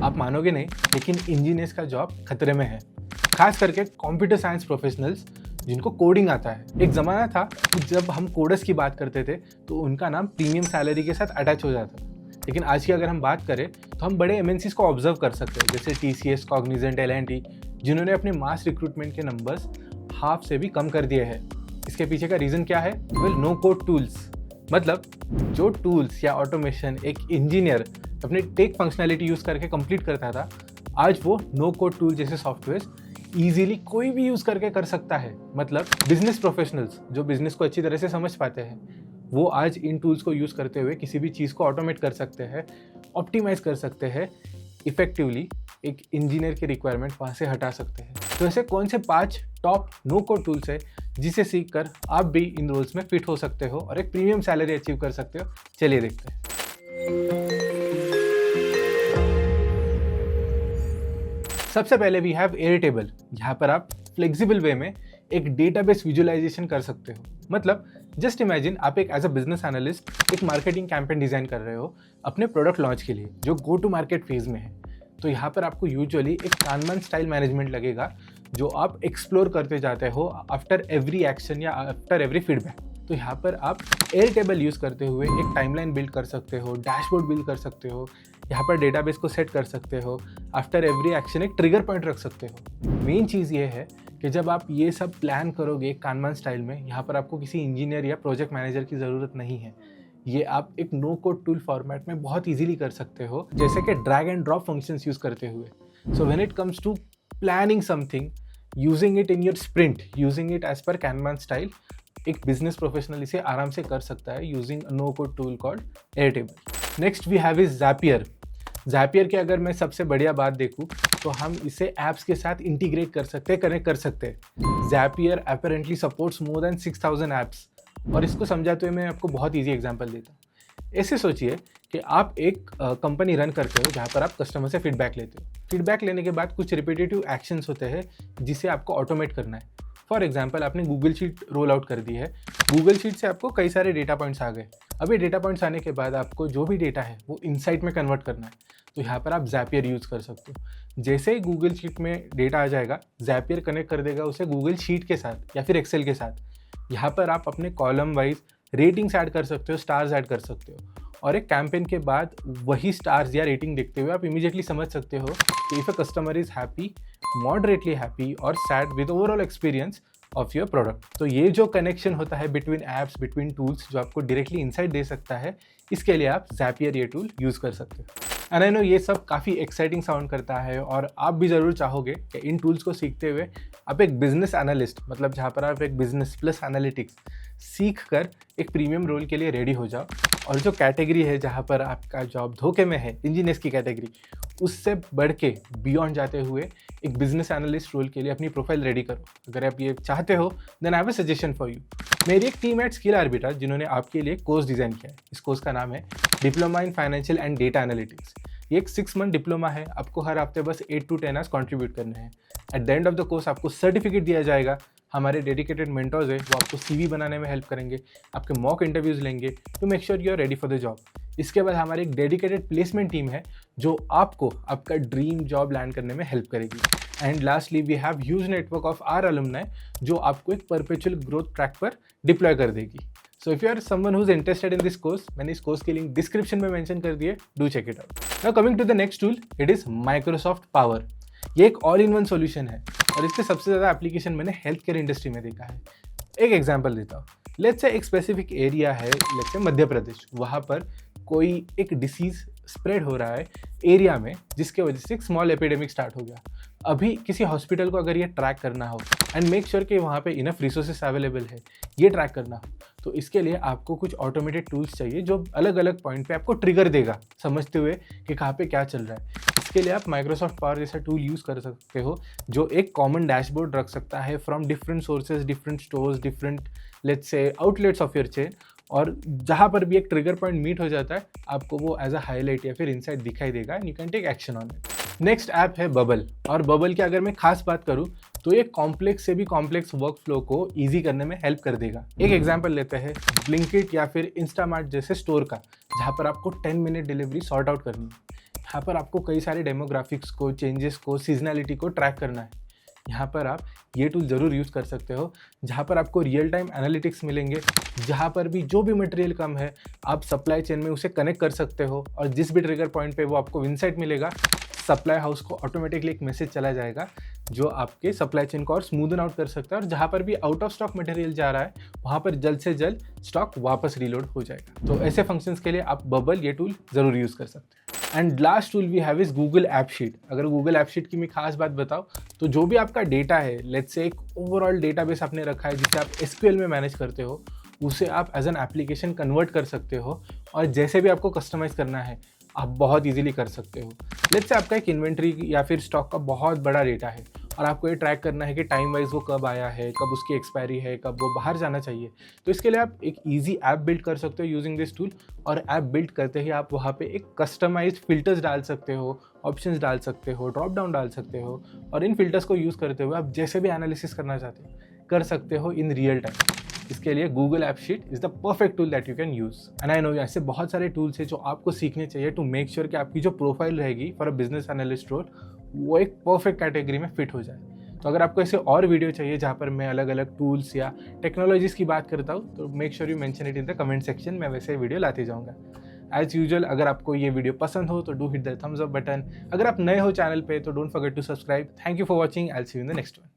आप मानोगे नहीं, लेकिन इंजीनियर्स का जॉब खतरे में है, खास करके कंप्यूटर साइंस प्रोफेशनल्स जिनको कोडिंग आता है। एक ज़माना था कि जब हम कोडर्स की बात करते थे तो उनका नाम प्रीमियम सैलरी के साथ अटैच हो जाता था। लेकिन आज की अगर हम बात करें तो हम बड़े एमएनसीज को ऑब्जर्व कर सकते हैं, जैसे टीसीएस, कॉग्निजेंट, एल&टी, जिन्होंने अपने मास रिक्रूटमेंट के नंबर्स हाफ से भी कम कर दिए हैं। इसके पीछे का रीज़न क्या है? Well, no code tools. मतलब जो टूल्स या ऑटोमेशन एक इंजीनियर अपने टेक फंक्शनैलिटी यूज़ करके कंप्लीट करता था, आज वो नो कोड टूल जैसे सॉफ्टवेयर ईजिली कोई भी यूज़ करके कर सकता है। मतलब बिजनेस प्रोफेशनल्स जो बिजनेस को अच्छी तरह से समझ पाते हैं, वो आज इन टूल्स को यूज़ करते हुए किसी भी चीज़ को ऑटोमेट कर सकते हैं, ऑप्टिमाइज कर सकते हैं, इफेक्टिवली एक इंजीनियर की रिक्वायरमेंट वहाँ से हटा सकते हैं। तो ऐसे कौन से 5 टॉप नो कोड टूल्स है जिसे सीखकर आप भी इन रोल्स में फिट हो सकते हो और एक प्रीमियम सैलरी अचीव कर सकते हो? चलिए देखते हैं। सबसे पहले वी हैव एयरटेबल। यहाँ पर आप फ्लेक्सिबल वे में एक डेटाबेस विजुअलाइजेशन कर सकते हो। मतलब जस्ट इमेजिन आप एक एज अ बिजनेस एनालिस्ट एक मार्केटिंग कैंपेन डिजाइन कर रहे हो अपने प्रोडक्ट लॉन्च के लिए, जो गो टू मार्केट फेज में है। तो यहाँ पर आपको यूजुअली एक कानमन स्टाइल मैनेजमेंट लगेगा, जो आप एक्सप्लोर करते जाते हो आफ्टर एवरी एक्शन या आफ्टर एवरी फीडबैक। तो यहाँ पर आप एयरटेबल यूज़ करते हुए एक टाइमलाइन बिल्ड कर सकते हो, डैशबोर्ड बिल्ड कर सकते हो, यहाँ पर डेटाबेस को सेट कर सकते हो, आफ्टर एवरी एक्शन एक ट्रिगर पॉइंट रख सकते हो। मेन चीज़ ये है कि जब आप ये सब प्लान करोगे कानमन स्टाइल में, यहाँ पर आपको किसी इंजीनियर या प्रोजेक्ट मैनेजर की ज़रूरत नहीं है। ये आप एक नो कोड टूल फॉर्मेट में बहुत इजीली कर सकते हो, जैसे कि drag and drop functions use करते हुए। So when it comes to planning something, using it in your sprint, using it as per Kanban style, एक बिजनेस प्रोफेशनल इसे आराम से कर सकता है using no code tool called Airtable. Next we have is Zapier. Zapier की अगर मैं सबसे बढ़िया बात देखूँ तो हम इसे ऐप्स के साथ इंटीग्रेट कर सकते हैं, कनेक्ट कर सकते हैं। Zapier apparently supports more than 6000 apps. और इसको समझाते हुए मैं आपको बहुत ईजी एग्जांपल देता हूँ। ऐसे सोचिए कि आप एक कंपनी रन करते हो जहाँ पर आप कस्टमर से फीडबैक लेते हो। फीडबैक लेने के बाद कुछ रिपीटेटिव एक्शंस होते हैं जिसे आपको ऑटोमेट करना है। फॉर एग्जाम्पल, आपने गूगल शीट रोल आउट कर दी है। गूगल शीट से आपको कई सारे डेटा पॉइंट्स आ गए। अब ये डेटा पॉइंट्स आने के बाद आपको जो भी डेटा है वो इनसाइट में कन्वर्ट करना है। तो यहाँ पर आप ज़ैपियर यूज़ कर सकते हो। जैसे ही गूगल शीट में डेटा आ जाएगा, ज़ैपियर कनेक्ट कर देगा उसे गूगल शीट के साथ या फिर एक्सेल के साथ। यहाँ पर आप अपने कॉलम वाइज रेटिंग्स ऐड कर सकते हो, स्टार्स ऐड कर सकते हो, और एक कैंपेन के बाद वही स्टार्स या रेटिंग देखते हुए आप इमीडिएटली समझ सकते हो कि if a customer is happy, moderately happy or sad with overall experience of your product. तो ये जो कनेक्शन होता है बिटवीन ऐप्स, बिटवीन टूल्स, जो आपको डायरेक्टली इनसाइट दे सकता है, इसके लिए आप ज़ैपियर ये टूल यूज़ कर सकते हो। एंड आई नो ये सब काफ़ी एक्साइटिंग साउंड करता है और आप भी ज़रूर चाहोगे कि इन टूल्स को सीखते हुए आप एक बिजनेस एनालिस्ट, मतलब जहाँ पर आप एक बिजनेस प्लस एनालिटिक्स सीख कर एक प्रीमियम रोल के लिए रेडी हो जाओ। और जो कैटेगरी है जहाँ पर आपका जॉब धोखे में है, इंजीनियर्स की कैटेगरी, उससे बढ़ के बियॉन्ड जाते हुए एक बिजनेस एनालिस्ट रोल के लिए अपनी प्रोफाइल रेडी करो। अगर आप ये चाहते हो then I have a suggestion for you. मेरी एक टीम एट स्किल आर्बिट्राज जिन्होंने आपके लिए कोर्स डिज़ाइन किया है। इस कोर्स का नाम है diploma in financial and data analytics. ये एक 6 मंथ डिप्लोमा है। आपको हर हफ्ते बस 8 to 10 आवर्स कॉन्ट्रीब्यूट करने हैं। At the end of the course आपको सर्टिफिकेट दिया जाएगा। हमारे डेडिकेटेड मेंटर्स है, वो आपको सीवी बनाने में हेल्प करेंगे, आपके मॉक इंटरव्यूज़ लेंगे to make sure you are ready for the job. इसके बाद हमारी एक डेडिकेटेड प्लेसमेंट टीम है जो आपको आपका ड्रीम जॉब लैंड करने में हेल्प करेगी। And lastly we have huge network of our alumni जो आपको एक परपेचुअल ग्रोथ ट्रैक पर डिप्लॉय कर देगी। So if you are someone who is interested in this course, मैंने इस कोर्स की लिंक डिस्क्रिप्शन में मेंशन कर दिए, do check it out. Now coming to the next tool, it is Microsoft power. ये एक ऑल इन वन सॉल्यूशन है और इसके सबसे ज़्यादा एप्लीकेशन मैंने हेल्थ केयर इंडस्ट्री में देखा है। एक एग्जांपल देता हूँ। लेट्स से एक स्पेसिफिक एरिया है, लेट्स से मध्य प्रदेश, वहाँ पर कोई एक डिसीज़ स्प्रेड हो रहा है एरिया में, जिसके वजह से एक स्मॉल एपिडेमिक स्टार्ट हो गया। अभी किसी हॉस्पिटल को अगर ये ट्रैक करना हो एंड मेक श्योर कि वहाँ पे इनफ रिसोर्सेस अवेलेबल है, ये ट्रैक करना हो, तो इसके लिए आपको कुछ ऑटोमेटेड टूल्स चाहिए जो अलग अलग पॉइंट पे आपको ट्रिगर देगा, समझते हुए कि कहाँ पे क्या चल रहा है। इसके लिए आप माइक्रोसॉफ्ट पावर जैसा टूल यूज़ कर सकते हो जो एक कॉमन डैशबोर्ड रख सकता है from different sources, different stores, different let's say outlets of your chain, और जहाँ पर भी एक ट्रिगर पॉइंट मीट हो जाता है आपको वो एज अ हाईलाइट या फिर इनसाइट दिखाई देगा and you can take action on it. Next app है बबल। और बबल की अगर मैं खास बात करूँ तो ये कॉम्प्लेक्स से भी कॉम्प्लेक्स वर्क फ्लो को ईजी करने में हेल्प कर देगा। एक एग्जांपल लेते हैं ब्लिंकिट या फिर इंस्टामार्ट जैसे स्टोर का, जहाँ पर आपको 10 मिनट डिलीवरी सॉर्ट आउट करनी है। यहाँ पर आपको कई सारे डेमोग्राफिक्स को, चेंजेस को, सीजनैलिटी को ट्रैक करना है। यहाँ पर आप ये टूल ज़रूर यूज़ कर सकते हो, जहाँ पर आपको रियल टाइम एनालिटिक्स मिलेंगे, जहाँ पर भी जो भी मटेरियल कम है आप सप्लाई चेन में उसे कनेक्ट कर सकते हो, और जिस भी ट्रिगर पॉइंट पे वो आपको इनसाइट मिलेगा, सप्लाई हाउस को ऑटोमेटिकली एक मैसेज चला जाएगा जो आपके सप्लाई चेन को और स्मूदन आउट कर सकता है, और जहाँ पर भी आउट ऑफ स्टॉक मटेरियल जा रहा है वहाँ पर जल्द से जल्द स्टॉक वापस रीलोड हो जाएगा। तो ऐसे फंक्शंस के लिए आप बबल ये टूल ज़रूर यूज़ कर सकते हैं। And last tool we have is Google AppSheet. अगर गूगल ऐप शीट की मैं खास बात बताऊँ तो जो भी आपका डेटा है, लेट्स से एक ओवरऑल डेटाबेस आपने रखा है जिसे आप एसक्यूएल में मैनेज करते हो, उसे आप एज एन एप्लीकेशन कन्वर्ट कर सकते हो, और जैसे भी आपको कस्टमाइज़ करना है आप बहुत इजीली कर सकते हो। लेट्स से आपका एक इन्वेंट्री या फिर स्टॉक का बहुत बड़ा डेटा है और आपको ये ट्रैक करना है कि टाइम वाइज वो कब आया है, कब उसकी एक्सपायरी है, कब वो बाहर जाना चाहिए। तो इसके लिए आप एक इजी ऐप बिल्ड कर सकते हो यूजिंग दिस टूल, और ऐप बिल्ड करते ही आप वहाँ पे एक कस्टमाइज्ड फिल्टर्स डाल सकते हो, ऑप्शंस डाल सकते हो, ड्रॉप डाउन डाल सकते हो, और इन फिल्टर्स को यूज़ करते हुए आप जैसे भी एनालिसिस करना चाहते हो कर सकते हो इन रियल टाइम। इसके लिए Google app sheet is the perfect tool that you can use. And I know ऐसे बहुत सारे टूल्स हैं जो आपको सीखने चाहिए टू मेक श्योर कि आपकी जो प्रोफाइल रहेगी for a business analyst role वो एक परफेक्ट कैटेगरी में फिट हो जाए। तो अगर आपको ऐसे और वीडियो चाहिए जहाँ पर मैं अलग अलग टूल्स या टेक्नोलॉजीज़ की बात करता हूँ तो make sure you mention it in the comment section, मैं वैसे वीडियो लाते जाऊँगा। एज यूजुअल अगर आपको ये वीडियो पसंद हो तो do hit the thumbs up button. अगर आप नए हो चैनल पे तो don't forget to subscribe. Thank you for watching, I will see you in the next one.